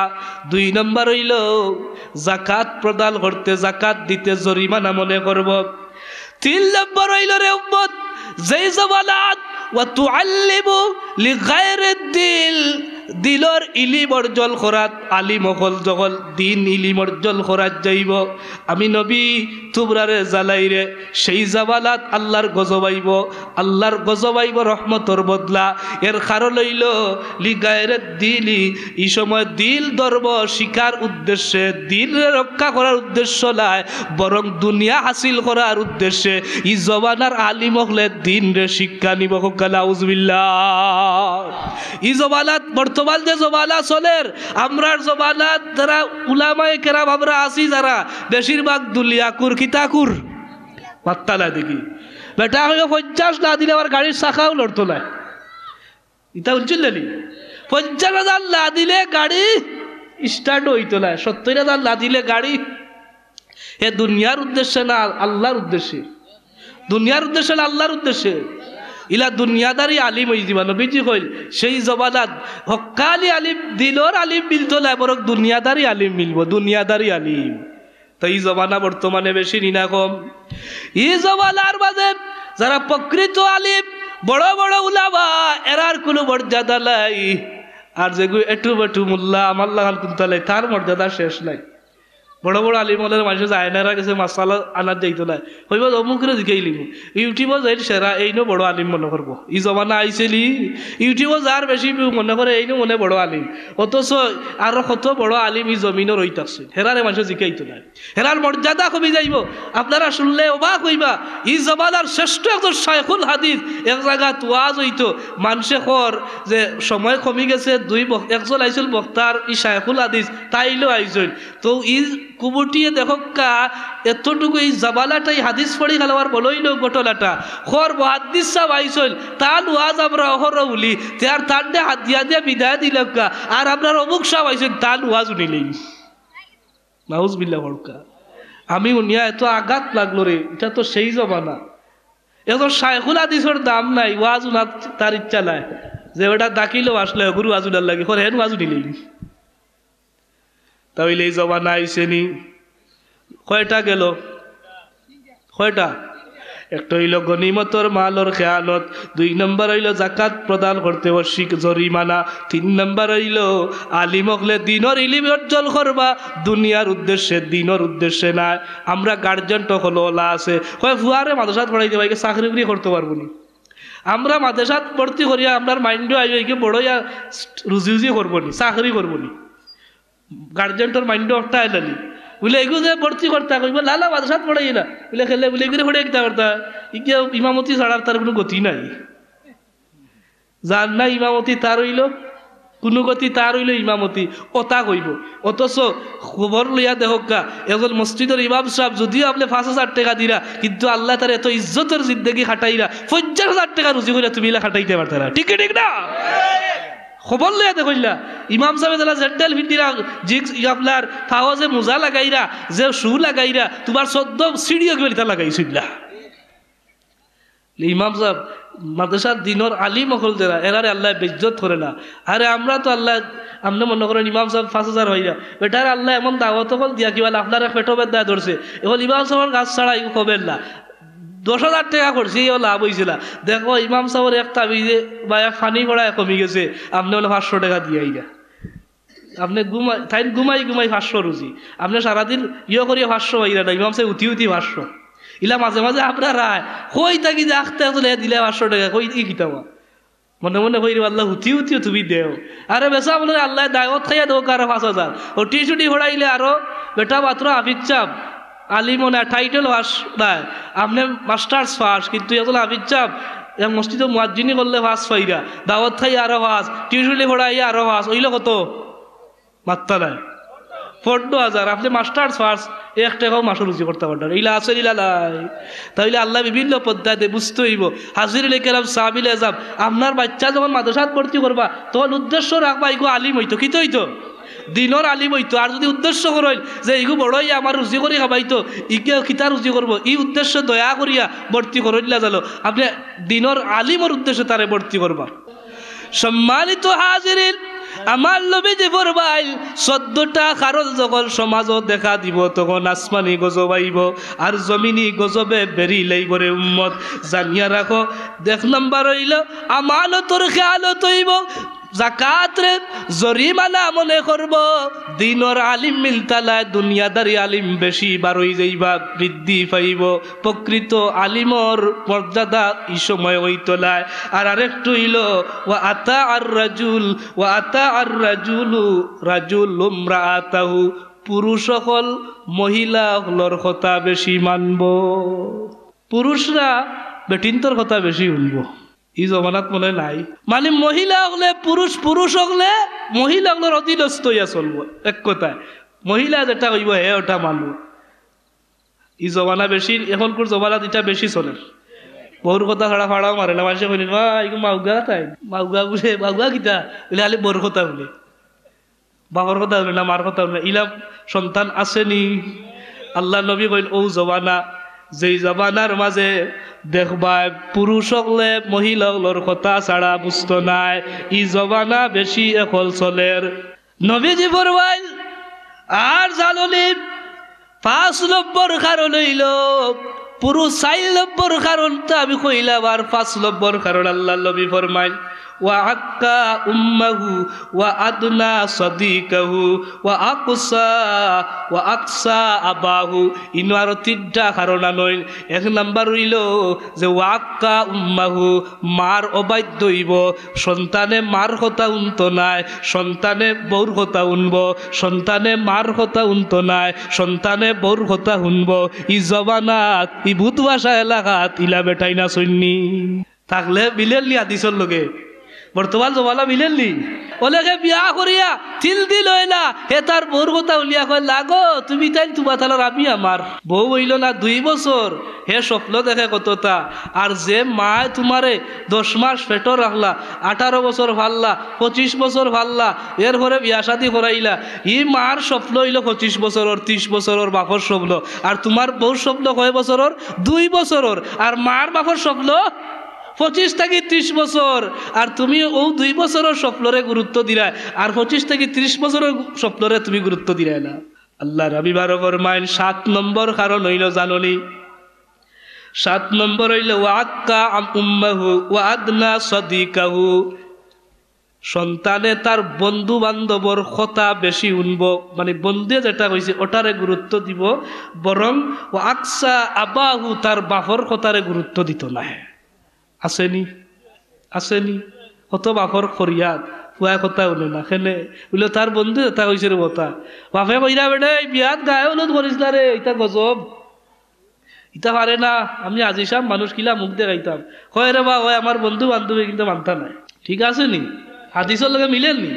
2 নম্বর হইল যাকাত প্রদান করতে, যাকাত দিতে জরিমানা মনে করব। 3 নম্বর হইল রে উম্মত যেই জমানাত ওয়া তুআল্লিমু লিগায়রিদ দিল, দিলর ইলিম অর্জন করাত আলিম হল জগল দিন ইলিম অর্জন করাত যাইব। আমি নবী তুবরারে জ্বালাইরে সেই জামানাত আল্লাহর গজব আইব, আল্লাহর গজব আইব রহমতর বদলা। এর কারণ হইল লিগায়রিদ দিলি, এই সময় দিল ধর্ম শিকার উদ্দেশ্যে, দিল রক্ষা করার উদ্দেশ্য নাই, বরং দুনিয়া হাসিল করার উদ্দেশ্যে এই জমানার আলিম হলে দিন রে শিক্ষা নিব। নাউজুবিল্লাহ। এই জমানাত বর্তমান যে জমানা চলের, আমরার জমানাত যারা উলামায়ে কেরাম আমরা আছি, যারা বেশিরভাগ দুলিয়াকুর কিতাকুর পাত্তা না দেখি বেটা হয়ে 50 না দিলে আমার গাড়ির চাকাও লড়তো না। ইটা উজ্জ্বল 50,000 না দিলে গাড়ি স্টার্ট হইতো না, 70,000 না দিলে গাড়ি। এ দুনিয়ার উদ্দেশ্যে না আল্লাহর উদ্দেশ্যে, দুনিয়ার উদ্দেশ্যে না আল্লাহর উদ্দেশ্যে। ইলা দুনিয়াদারি আলিম হয়ে যাবা। নবীজি কইল সেই জমানাত হক্কানি আলিম দিলর আলিম মিলতো না, বরং দুনিয়াদারি আলিম মিলব, দুনিয়াদারি আলিম। তো এই জমানা বর্তমানে বেশি নিনা কম। এই জমানার মাঝে যারা প্রকৃত আলিম বড় বড় উলামা এরার কোনো মর্যাদা নাই, আর যেগুলো একটু বেটু মোল্লা আমার লাগান কুন্তালাই তার মর্যাদা শেষ নাই। বড় বড় আলিমলের মানুষ যায় না, গেছে মাসালা আনার যাইতো না, হইব অমুকরে দিকেই লিখব ইউটিউবে যাই সেরা এইনো বড় আলিম মনে করবো। ই জমানা আইসেলি ইউটিউবে যার বেশি মনে করে এইনো মনে বড় আলিম, অথচ আর কত বড় আলিম ই জমিনও রই থাকছে, হেরারে মানুষ জিকাইতো না, হেরার মর্যাদা কমে যাইব। আপনারা শুনলে অবাক হইবা, ই জমানার শ্রেষ্ঠ একজন শাইখুল হাদিস এক জায়গা তোয়াজ হইতো, মানুষে কর যে সময় কমে গেছে, একজন আইসল বক্তার ই শাইখুল হাদিস তাইলেও আইসল, তো ই কুবুটিয়ে দেখকা এতটুকু এই জাবালাটাই হাদিস পড়ি খেলাবার বলইল ঘটনাটা খর মহাদিস সাহেব আইসল তার ওয়াজ আমরা অহর বলি তার তান্ডে হাত দিয়া দিয়া বিদায় দিলকা, আর আপনার অমুক সাহেব আইসল তার ওয়াজ উনিলেই নাউজুবিল্লাহ হড়কা। আমি উনিয়া এত আঘাত লাগলো রে, এটা তো সেই জমানা, এখন শাইখুল হাদিসের দাম নাই, ওয়াজ উনার তার ইচ্ছা নাই যে ওটা ডাকিলেও আসলে গুরু ওয়াজ উনার লাগে, খর হেন ওয়াজ উনিলেই। তাহলে এই জমানা আইসেনি কয়টা গেল, কয়টা? একটা হইল গনিমতর মালর খেয়ালত, 2 নম্বর হইল জাকাত প্রদান করতে অস্বীক জরিমানা, 3 নম্বর হইল আলিম হকলে দিনর ইলিম অর্জন করবা, দুনিয়ার উদ্দেশ্যে দিনর উদ্দেশ্যে না। আমরা গার্জেন তো হলো ওলা আছে কয় ফুয়ারে মাদ্রাসাত পড়াইতে পারি, চাকরি করতে পারবো নি, আমরা মাদ্রাসাত ভর্তি করিয়া আপনার মাইন্ডও আইবে বড়ইয়া রুজি রুজি করবো নি, চাকরি করবো নি, গার্জেন্টর মাইন্ড একটা এলানি বলে এগুলো যে ভর্তি করতা কইব লালা মাদ্রাসাত পড়াই না বলে খেলে বলে এগুলো পড়ে কিতা করতা, ইয়া ইমামতি ছাড়ার তার কোনো গতি নাই, যার না ইমামতি তার হইল কোনো গতি, তার হইল ইমামতি ওতা কইব। অথচ খবর লইয়া দেখকা এজন মসজিদের ইমাম সাহেব যদিও আপনি 5,000 টাকা দিরা, কিন্তু আল্লাহ তার এত ইজ্জতের জিন্দগি খাটাইরা 50,000 টাকা রুজি করে তুমি খাটাইতে পারতা না, ঠিক ঠিক না? খবর লইয়া দেখলা ইমাম সাহেব জেন্টাল ভিন্দিরা আপনার ফাওয়া যে মোজা লাগাইরা যে শু লাগাইরা তোমার 14 সিঁড়িও গেলিতা লাগাইছিলা। ইমাম সাহেব মাদ্রাসার দিনর আলিম হল যারা এরারে আল্লাহ বেজ্জত করে না। আরে আমরা তো আল্লাহ আপনি মনে করেন ইমাম সাহেব 5,000 হইরা বেটার আল্লাহ এমন দাওয়াত হল দিয়া কি বলে আপনার পেটো বেদা ধরছে, এখন ইমাম সাহেবের গাছ ছাড়া এগুলো খবের না, 10,000 টাকা করছে এও লাভ হয়েছিল। দেখো ইমাম সাহেবের এক তাবিজে বা এক ফানি পড়ায় কমে গেছে, আপনি বলে 500 টাকা দিয়ে আইরা আপনি ঘুমাই 500 রুজি, আপনি সারাদিন করিয়া 500 হইরা না, ইমাম সাহেব উঠি 500 ইলা মাঝে মাঝে আপনার রায় কই থাকি যে আখতে আসলে দিলে 500 টাকা কই ই কিতাবা মনে মনে কই আল্লাহ উঠিও তুমি দেও। আরে বেসা বলে আল্লাহ দায়ত খাইয়া দেও কারো 5,000 ও টিউশনি ভরাইলে আরো বেটা মাত্র হাফিজ চাপ আলিম না টাইটেল পাস নাই, আপনি মাস্টার্স পাস, কিন্তু এগুলো হাফিজ চাপ মসজিদে মুয়াজ্জিনি করলে পাস পাইরা, দাওয়াত খাই আরো পাস, টিউশনি ভরাইয়া আরো পাস, ওইল কত মাত্রা নাই 14,000, আপনি মাস্টার্স পাস 1 টাকাও মাসে রুজি করতে পারবেন, এইলা আছে ইলা নাই। তাহলে আল্লাহ বিভিন্ন পদ্ধতিতে বুঝতে হইব। হাজিরে কেরাম সাহাবিল আযম, আপনার বাচ্চা যখন মাদ্রাসাত ভর্তি করবা তখন উদ্দেশ্য রাখবা ইগো আলিম হইতো, কি হইতো দিনর আলিম হইতো। আর যদি উদ্দেশ্য করইল যে ইগো বড়ই আমার রুজি করে খাবাইতো, ইকে কিতা রুজি করবো, এই উদ্দেশ্য দয়া করিয়া ভর্তি করিলা জানো, আপনি দিনর আলিমর উদ্দেশ্যে তারে ভর্তি করবা। সম্মানিত হাজিরিন, আমার নবীজি ফরমাইল 14টা কারণ যখন সমাজত দেখা দিব তখন আসমানি গজব আইব আর জমিনি গজবে বেরি লাইব রে উম্মত, জানিয়া রাখো। 1 নম্বর হইল আমানতর খেয়ালত হইব, জাকাত রে জরিমানা মনে করব, দিনর আলিম মিলতালায় দুনিয়াদারি আলিম বেশি বারই যাইবা বৃদ্ধি পাইব, প্রকৃত আলিমর মর্যাদা এই সময় হইতলায়। আর আরেকটু হইল ওয়া আতা আর রাজুলু রাজুলুম রাআতাহু, পুরুষ হল মহিলা হলর কথা বেশি মানব, পুরুষরা বেটিন্তর কথা বেশি শুনব। এই জমানাত মনে নাই, মানে মহিলা হলে পুরুষ হলে মহিলা হলের অধীনস্থ হইয়া চলবো, এক কথায় মহিলা যেটা হইব হে ওটা মানব। এই জমানা বেশি, এখনকার জমানাত এটা বেশি চলে, বহুর কথা ছাড়া ফাড়াও মারে না, মানুষে কইলেন মাউগা তাই মাউগা বলে মাউগা কিতা বলে খালি বড় কথা বলে, বাবার কথা বলে না, মার কথা বলে, ইলাম সন্তান আসেনি। আল্লাহ নবী কইল ও জমানা, যেই জমানার মাঝে দেখবা পুরুষ হলে মহিলা হলর কথা ছাড়া বুঝতো নাই, ই জমানা বেশি এখন চলের। নবীজি ফরমাইল আর জাননি 5 নম্বর কারণ হইল পুরো 4 নম্বর কারণটা আমি কইলাম, আর 5 নম্বর কারণ আল্লাহর নবী ফরমায় ওয়াক্কা উম্মাহু ওয়া আদনা সাদিকাহু ওয়া আকসা আবাহু। ইনার 3টা কারণ নয়। 1 নাম্বার হইল যে ওয়াক্কা উম্মাহু, মার অবাধ্য হইব, সন্তানে মার কথা উনতো নাই, সন্তানে বউর কথা উনব, সন্তানে মার কথা উনতো নাই, সন্তানে বউর কথা শুনব। ই জবানাত ই ভূত ভাষা এলাকাত ইলা বেটাই না সৈন্যি থাকলে মিলেননি আদিসর লগে বর্তমান জমানা মিলেননি। ওলেকে বিয়া করিয়া তিল দিল হইলা হে তার বউর কথা উলিয়া কয় লাগো তুমি তাই তোমার তালার আমি আমার বউ হইল না 2 বছর হে স্বপ্ন দেখে কতটা। আর যে মায় তোমারে 10 মাস পেটো রাখলা, 18 বছর ভাল্লা, 25 বছর ভাল্লা, এরপরে বিয়া শাদি করাইলা, ই মার স্বপ্ন হইল 25 বছরের 30 বছরের বাপর স্বপ্ন, আর তোমার বউর স্বপ্ন কয় বছরের 2 বছরের, আর মার বাপর স্বপ্ন 25 থেকে 30 বছর। আর তুমি ও 2 বছরের স্বপ্নরে গুরুত্ব দিলা, আর 25 থেকে 30 বছরের স্বপ্নরে তুমি গুরুত্ব দিলাই না। আল্লাহ নবী বারো ফরমাইন 7 নম্বর কারণ হইল জাননি, 7 নম্বর হইল ওয়াক্কা উম্মাহু ওয়া আদনা সাদিকাহু। সন্তানে তার বন্ধু বান্ধবর কথা বেশি শুনব, মানে বন্ধু যেটা কইছে ওটারে গুরুত্ব দিব, বরং ও আকসা আবাহু তার বাপর কথারে গুরুত্ব দিত না। আসেনি আসেনি কত বাপর ফরিয়াদ পুয়া কথা শুনে না খেনে বলে তার বন্ধু এটা কইছে রে কথা বাপে কইরা বেড়ে বিয়াত গায়ে হলুদ করিস না রে, এটা গজব, ইটা পারে না। আমি আজিসাম মানুষ কিলা মুখ দেখাইতাম, কয় রে বা ওই আমার বন্ধু বান্ধবী কিন্তু মানতা নাই, ঠিক আছে নি হাদিসের লগে মিলেননি।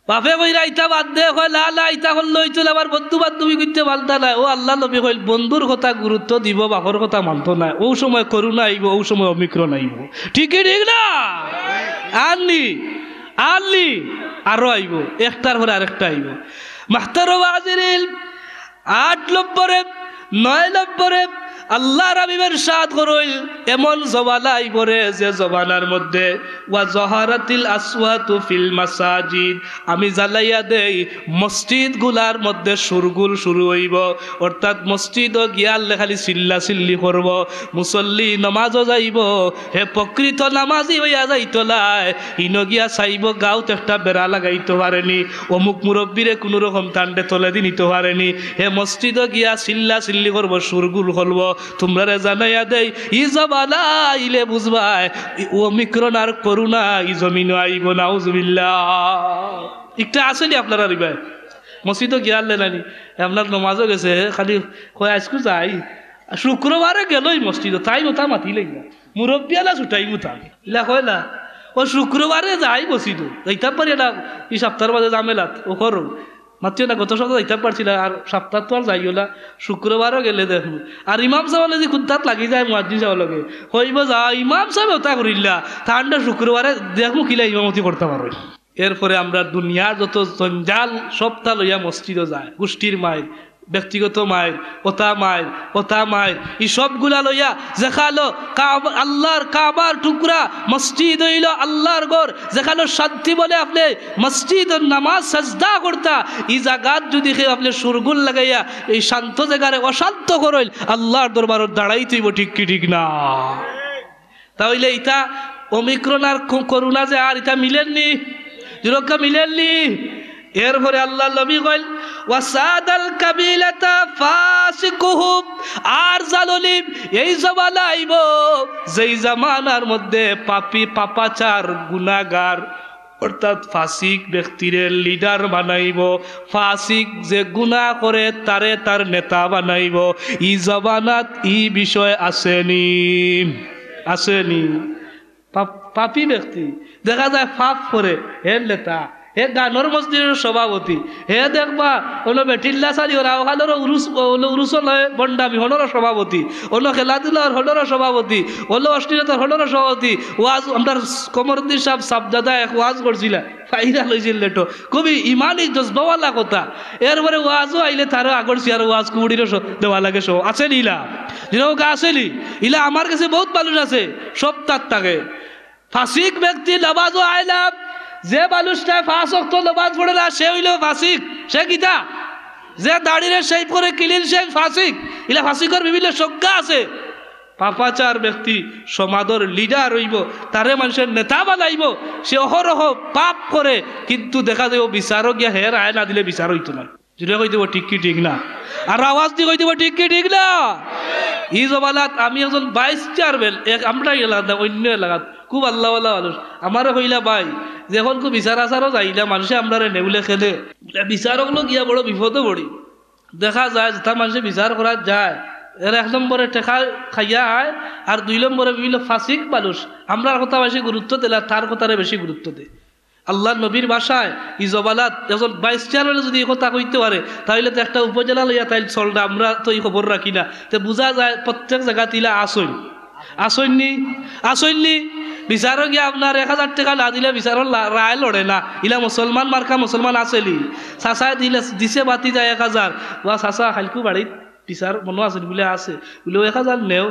বাপে কইরা ইটা বাদ দে, কয় লা লা ইটা করলো ইচলে আমার বন্ধু বান্ধবী করতে মানতা নাই। ও আল্লাহ নবী কইল বন্ধুর কথা গুরুত্ব দিব, বাপর কথা মানতো না। ও সময় করোনা আইব, ও সময় অমিক্রণ আইব, ঠিকই ঠিক না? আনলি আনলি আরো আইব, একটার পরে আরেকটা আইব। মাহতারম হাজিরিন 8 নম্বরে 9 নম্বরে আল্লাহ রাবিবের সাদ করইল এমন জবানা আইবরে যে জবানার মধ্যে ওয়া জহারাতিল আসওয়াতু ফিল মাসাজিদ, আমি জ্বালাইয়া দেই মসজিদ গুলার মধ্যে সুরগুল শুরু হইব, অর্থাৎ মসজিদও গিয়াল খালি চিল্লা চিল্লি করব, মুসল্লি নামাজও যাইব, হে প্রকৃত নামাজি হইয়া যাইতো লাই ইনো গিয়া চাইব গাঁত একটা বেড়া লাগাইতে পারেনি, অমুক মুরব্বীরে কোনো রকম টান্ডে তলে দি নিতে পারেনি, হে মসজিদও গিয়া চিল্লা চিল্লি করব, সুরগুল করব। তোমরা জানাইয়া দেই ই জবানা আইলে বুঝবাই ওমিক্রন আর করুণা ই জমিন আইব নাউজুবিল্লাহ। একটা আসেনি আপনারা রিবাই মসজিদও গিয়া লেনানি আপনার নমাজও গেছে, খালি কয় আজকু যাই শুক্রবারে গেলই মসজিদ তাই মতা মাতিলেই না মুরব্বিয়ালা ছুটাই মুতা ইলা কয় না ও শুক্রবারে যাই মসজিদ যাইতাম পারি না, এই সপ্তাহের মাঝে জামেলাত ও করো মাত্র না গত সপ্তাহে যাইতে পারছিল, আর সপ্তাহ তো আর যাইও না, শুক্রবারও গেলে দেখো। আর ইমাম সাহেব যে খুদ্দাত লাগি যায় মুয়াজ্জিন সাহেব লগে হইব যা ইমাম সাহেব ওটা করিলা ঠান্ডা শুক্রবারে দেখো কিলা ইমামতি করতে পারো। এরপরে আমরা দুনিয়ার যত জঞ্জাল সবটা লইয়া মসজিদও যায়, গোষ্ঠীর মায়ের ব্যক্তিগত মায়ের ওতা মায়ের এই সবগুলা লইয়া যেখালো আল্লাহর কাবার টুকরা মসজিদ হইল আল্লাহর ঘর, যেখানে শান্তি বলে আপনি মসজিদ নামাজ সাজদা করতা, এই জায়গাত যদি আপনি সুরগুল লাগাইয়া এই শান্ত জায়গারে অশান্ত করইল আল্লাহর দরবারত দাঁড়াইতেইব, ঠিক কি ঠিক না? তাহলে এটা ওমিক্রন আর করোনা যে আর এটা মিলেননি, যেরকম মিলেননি। এরপরে আল্লাহ নবী কইল ওয়াসাদাল কাবিলাতা ফাসিকুহুম, আর জালিম এই জামানা আইব যেই জামানার মধ্যে পাপী পাপাচার গুনাহগার অর্থাৎ ফাসিক ব্যক্তিরে লিডার বানাইব, ফাসিক যে গুনাহ করে তারে তার নেতা বানাইব। ই জামানাত ই বিষয় আসেনি আসেনি। পাপী ব্যক্তি দেখা যায় পাপ করে হে নেতা, হে গানোর মসজিদের সভাপতি, হে দেখবা অন্য বেটিল্লা সারি ওরা ওখানোর উরুস নয় বন্ডামি হনোর সভাপতি, অন্য খেলাধুলার হনোর সভাপতি, অন্য অশ্লীলতার হনোর সভাপতি। ওয়াজ আমরা কমরুদ্দিন সাহেব সাবজাদা এক ওয়াজ করছিলা ফাইরা লইছিল লেটো কবি ইমানই জজবাওয়ালা কথা। এরপরে ওয়াজও আইলে তারও আগর চেয়ার ওয়াজ কুমুড়িরও দেওয়া লাগে সব আছে ইলা যেরকম আসেনি ইলা আমার কাছে বহুত মানুষ আছে সব তার থাকে। ফাসিক ব্যক্তি নামাজও আইলাম, যে মানুষটা 5 ওয়াক্ত নামাজ পড়ে না সে হইল ফাসিক, সে কিতা যে দাড়িরে শেভ করে ক্লিন শেভ ফাসিক, ইলা ফাসিকর বিভিন্ন সংজ্ঞা আছে। পাপাচার ব্যক্তি সমাজের লিডার হইব, তারে মানুষের নেতা বানাইব, সে অহরহ পাপ করে, কিন্তু দেখা যাব বিচারক গিয়া হের আয় না দিলে বিচার হইতো না। যেটা কই দেব ঠিক কি ঠিক না, আর আওয়াজ দিয়ে কই দেব ঠিক কি ঠিক না। ই জমানাত আমি একজন ভাইস চেয়ারম্যান, আমরা এলাকা অন্য এলাকাত খুব আল্লাহওয়ালা মানুষ, আমারও কইলা ভাই যখন খুব বিচার আচারও যাইলা মানুষে আমরা নেউলে খেলে, বিচারক লোক গিয়া বড় বিপদে পড়ি। দেখা যায় যেটা মানুষে বিচার করা যায়, এর 1 নম্বরে টেকা খাইয়া আয়, আর 2 নম্বরে বিভিন্ন ফাসিক মানুষ আমরার কথা বেশি গুরুত্ব দিলে তার কথারে বেশি গুরুত্ব দেয়। আল্লাহ নবীর ভাষায় ই জবালাত একজন ভাইস চেয়ারম্যান যদি এই কথা কইতে পারে, তাহলে তো একটা উপজেলা লইয়া তাই চলটা, আমরা তো এই খবর রাখি না, তো বোঝা যায় প্রত্যেক জায়গা তিলা আসইনি বিচারক গিয়া আপনার 1000 টাকা না দিলে বিচারক রায় লড়ে না। ইলা মুসলমান মার্কা মুসলমান আসেলি, চাচাই দিলে দিছে বাতি যায় 1000, বা চাচা খালকু বাড়িত বিচার মনে আছে বলে আছে বলে 1000 নেও,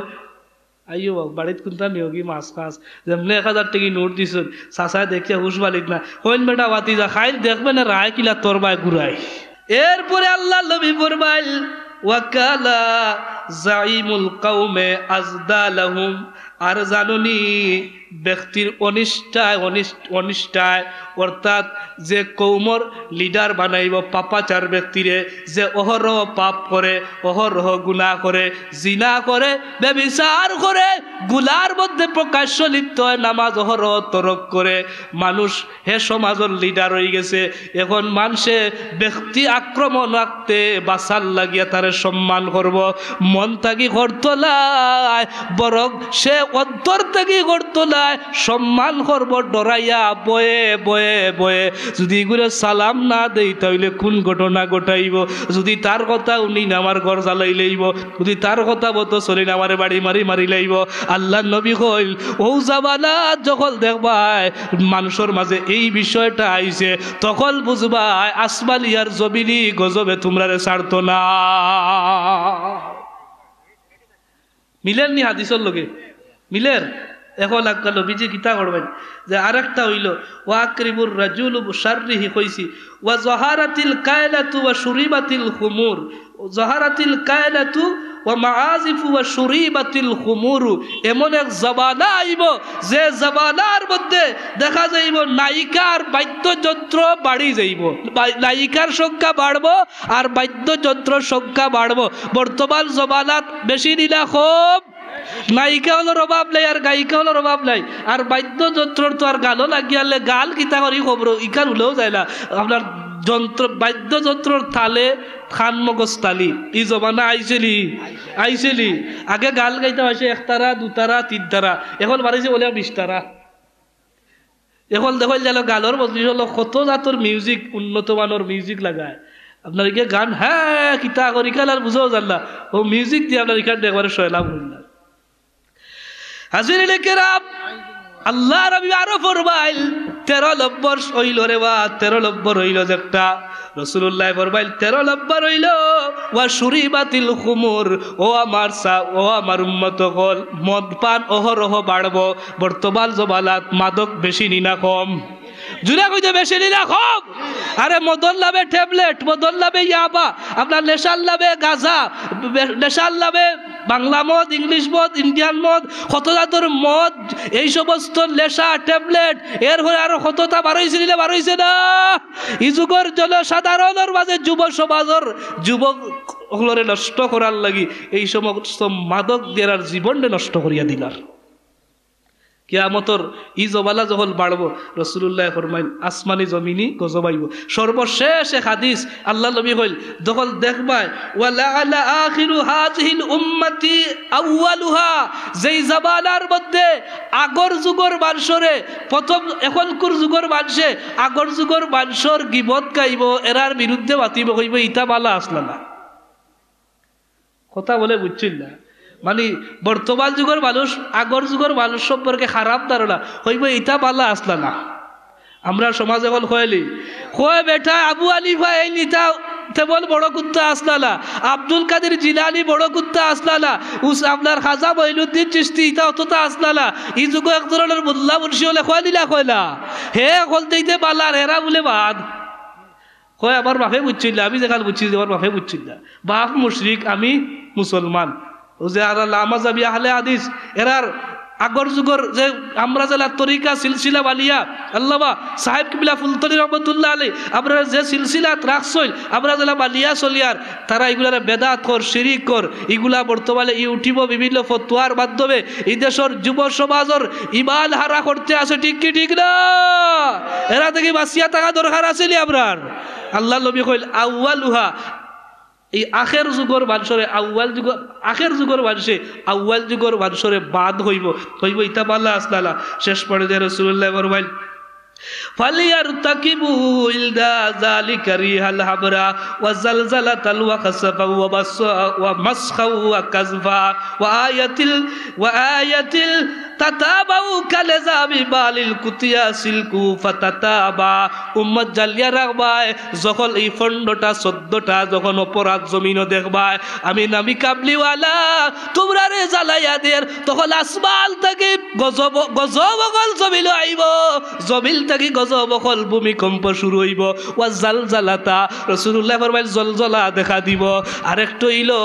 আইও বাড়িত কোনটা নিও কি মাছ খাস, যেমনি 1000 টাকি নোট দিছ, চাচাই দেখিয়া হুশ বালিক না, হইন বেটা বাতি যা খাইল দেখবে না রায় কিলা তোর বাই ঘুরাই। এরপরে আল্লাহ নবী ফরমাইল ওয়াকালা জাইমুল কওমে আজদা লাহুম, আর জানুনি ব্যক্তির অনিষ্ঠায় অর্থাৎ যে কৌমর লিডার বানাইব পাপাচার ব্যক্তিরে, যে অহরহ পাপ করে, অহরহ গুনাহ করে, জিনা করে, ব্যভিচার করে, গুলার মধ্যে প্রকাশ্য লিপ্ত হয়, নামাজ অহরহ তরক করে, মানুষ হে সমাজের লিডার হয়ে গেছে। এখন মানুষে ব্যক্তি আক্রমণ রাখতে বাসাল লাগিয়া তারে সম্মান করব, মন থাকি করতো নাই, বরং সে অন্তর থেকে করতো নাই, সম্মান করব ডরাইয়া বয়ে বয়ে বয়ে। যদি এগুলো সালাম না দেই তাহলে কোন ঘটনা ঘটাইব, যদি তার কথা উনি না আমার ঘর জ্বালাই লইব, যদি তার কথা মতো চলি না আমার বাড়ি মারি লইব। আল্লাহ নবী কইল ও জামানা যখন দেখবাই মানুষের মাঝে এই বিষয়টা আইছে, তখন বুঝবাই আসমানি আর জমিনি গজবে তোমরা ছাড়তো না। মিলেন নি হাদিসের লগে মিলের? এখন আজকাল নবীজি গীতা করবেন যে আরেকটা হইল ওয়াকরিবুর রাজুলু শাররিহি কইছি ওয়া জাহারাতিল কায়লাতু ওয়া শুরিবাতিল খুমুর, জাহারাতিল কায়লাতু ওয়া মাআজিফু ওয়া শুরিবাতিল খুমুরু। এমন এক জামানা আইব যে জামানার মধ্যে দেখা যাইব নায়িকার বাদ্যযন্ত্র বাড়ি যাইব, নায়িকার সংখ্যা বাড়বো আর বাদ্যযন্ত্রের সংখ্যা বাড়বো। বর্তমান জামানাত বেশি নিলা খুব নায়িকা হলোর অভাব নাই আর গায়িকা হলোর অভাব নাই, আর বাদ্যযন্ত্রর তো আর গানও লাগিয়ালে গাল কিতা করি খবর ইকার উলেও যায় না। আপনার যন্ত্র বাদ্যযন্ত্রর তালে খান মগজ তালি এই জমানা আইসেলি আগে গাল গাইতে হয়েছে 1 তারা 2 তারা 3 তারা, এখন বাড়িছে বলে 20 তারা। এখন দেখল গেল গালর বদলি হলো কত জাতর মিউজিক, উন্নত মানের মিউজিক লাগায় আপনার গান, হ্যাঁ কিতা করি কাল আর বুঝাও জানলা ও মিউজিক দিয়ে আপনার এখানে একবারে সয়লাভ হইলাম। হাজির কেরাম আল্লাহ নবী আরো ফরমাইল 13 নম্বর হইল রে বা 13 নম্বর হইল যেটা রাসূলুল্লাহ ফরমাইল 13 নম্বর হইল ওয়া শুরিবাতিল খুমুর। ও আমার উম্মত হল মদ পান অহরহ বাড়বো। বর্তমান জমানাত মাদক বেশি নিনা কম, জুড়ে কইতে বেশি নিনা কম। আরে মদন লাভে ট্যাবলেট, মদন লাভে ইয়াবা, আপনার নেশার লাভে গাঁজা, নেশার লাভে বাংলা মদ, ইংলিশ মদ, ইন্ডিয়ান মদ, কত জাতর মদ, এই সমস্ত নেশা ট্যাবলেট এর হয়ে আরো কতটা বাড়াইছে নিলে বাড়াইছে না। এই যুগের জনসাধারণের মাঝে যুব সমাজের যুবক ওগুলোরে নষ্ট করার লাগি এই সমস্ত মাদক দিয়ে আর জীবনটা নষ্ট করিয়া দিলার। কিয়ামতর ই জবালা যখন বাড়বো রাসূলুল্লাহ ফরমাইন আসমানি জমিনি গজবাইব। সর্বশেষ এক হাদিস আল্লাহ নবী কইল যখন দেখবাই ওয়ালা আলা আখিরু হাযিহিল উম্মতি আউয়ালুহা, যেই জামানার মধ্যে আগর যুগর মানুষরে প্রথম এখনকার যুগর মানুষে আগর যুগর মানুষের গিবত গাইব, এরার বিরুদ্ধে বাতিব, কইব ইটা বালা আসলা না। কথা বলে বুঝছেন না? মানে বর্তমান যুগের মানুষ আগর যুগের মানুষ সম্পর্কে খারাপ ধারণা, হইব ইটা পাল্লা আসলা না। আমরা সমাজ এখন কয়েলি কয়ে বেটা আবু আলিফা এই নিতা তেমন বড় কুত্তা আসলা না, আব্দুল কাদের জিলানি বড় কুত্তা আসলা না, আপনার খাজা মঈনুদ্দিন চিশতি ইটা অতটা আসলা না। এই যুগ এক ধরনের মোল্লা মুন্সি হলে কয়লিলা কয়লা হে কলতেইতে পাল্লার হেরা বলে বাদ। কয় আমার বাপে বুঝছিল না, আমি যেখানে বুঝছি আমার বাপে বুঝছিল না, বাপ মুশরিক আমি মুসলমান। ও যে আর লামা যাবি আহলে হাদিস এরার আগর যুগর যে আমরা জেলা তরিকা সিলসিলা বালিয়া আল্লামা সাহেব কিবলা ফুলতলি রহমতুল্লাহ আলী আমরা যে সিলসিলাত রাখছইল আমরা জেলা বালিয়া চলিয়ার তারা এগুলার বেদাত কর শিরিক কর এগুলা বর্তমানে ইউটিউব বিভিন্ন ফতোয়ার মাধ্যমে এই দেশের যুব সমাজের ইমান হারা করতে আছে, ঠিক কি ঠিক না? এরা থেকে বাঁচিয়া থাকা দরকার আছে নি আপনার? আল্লাহ নবী কইল আউয়ালুহা, এই আখের যুগর মানুষরে আউয়াল যুগ, আখের যুগর মানুষে আউয়াল যুগর মানুষরে বাদ হইব হইব ইতা পাল্লা আসলালা। শেষ পর্যায়ে রাসূলুল্লাহ ফরমাইল ফালিয়ারতাকিবু ইলদা যালিকা রিহাল হাবরা ওয়া জালজালাতাল ওয়া খাসাফা ওয়া বাসা ওয়া মাসখা ওয়া কাযফা ওয়া আয়াতিল তাতাবাউ কালাজাবি বালিল কুতিয়া সিলকু ফাতাতাবা। উম্মত জালিয়া রাখবায় যখন এই ফন্ডটা 14টা যখন অপরাধ জমিনও দেখবায় আমি নামি কাবলিওয়ালা তোমরা রে জ্বালাইয়া দের, তখন আসমান থেকে গজব গজবকল জমিল আইব, জমিল থেকে গজবকল ভূমিকম্প শুরু হইব। ওয়া জালজালাতা রাসূলুল্লাহ ফরমাইল জলজলা দেখা দিব, আরেকটা হইলো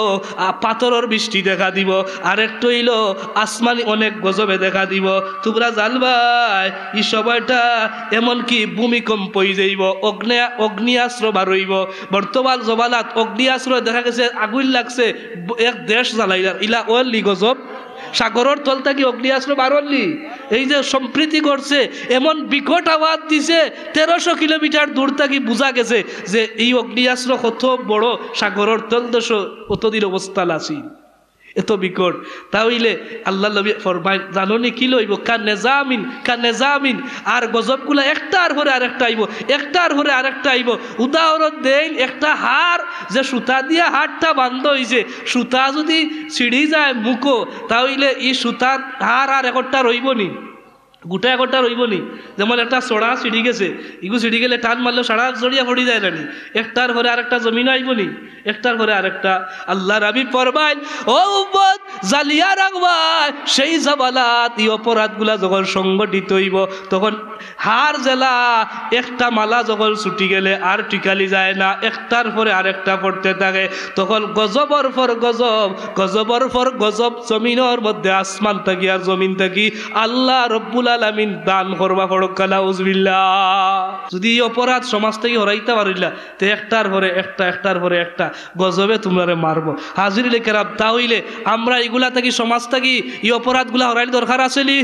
পাথরের বৃষ্টি দেখা দিব, আরেকটা হইলো আসমানি অনেক গজবে দেখা দিব। তোমরা জানবাই এই সময়টা এমনকি ভূমিকম্প হয়ে যাইব, অগ্নিয়াস্ত্র বার হইব। বর্তমান জমানাত অগ্নিয়াস্ত্র দেখা গেছে আগুন লাগছে এক দেশ জ্বালাইলার, ইলা ওলি গজব সাগরের তল থেকে অগ্নিয়াস্ত্র বারলি এই যে সম্প্রীতি করছে এমন বিকট আওয়াজ দিছে 1300 কিলোমিটার দূর থেকে বোঝা গেছে যে এই অগ্নিয়াস্ত্র কত বড় সাগরের তল দেশ অতদিন অবস্থা আছে, এত বিকট। তাহলে আল্লাহ নবী ফরমায় জানোনি কি লইব কানেজামিন আর গজবগুলা একটার পরে আরেকটা আইব, একটার পরে আরেকটা আইব। উদাহরণ দেন, একটা হার যে সুতা দিয়া হারটা বান্ধ হয়েছে, সুতা যদি ছিঁড়ি যায় মুখো তাহলে এই সুতার হার আর একটা রইব নি, গোটা একটা রইব নি। যেমন একটা চড়া ছিঁড়ি গেছে, ইগু ছিঁড়ি গেলে টান মারলে সারা জড়িয়া পড়ি যায় না, একটার ঘরে আরেকটা জমিন আইব নি, একটার ঘরে আরেকটা। আল্লাহ রাবি ফরমাইল ও উম্মত জালিয়া রাখবাই সেই জামালাত এই অপরাধগুলা যখন সংগঠিত হইব তখন হার জেলা একটা মালা যখন ছুটি গেলে আর টিকালি যায় না, একটার পরে আরেকটা পড়তে থাকে, তখন গজবর পর গজব, গজবর পর গজব জমিনের মধ্যে আসমান থাকি আর জমিন থাকি আল্লাহ রব্বুল আলামিন দান করবা পড়ক নাউজুবিল্লাহ। যদি এই অপরাধ সমাজ থেকে হরাইতে পারিলা তো একটার পরে একটা, একটার পরে একটা গজবে তোমরা মারবো। হাজির কেরাম, তাহলে আমরা এগুলা থাকি সমাজ থাকি এই অপরাধগুলা হরাইলে দরকার আছে নি?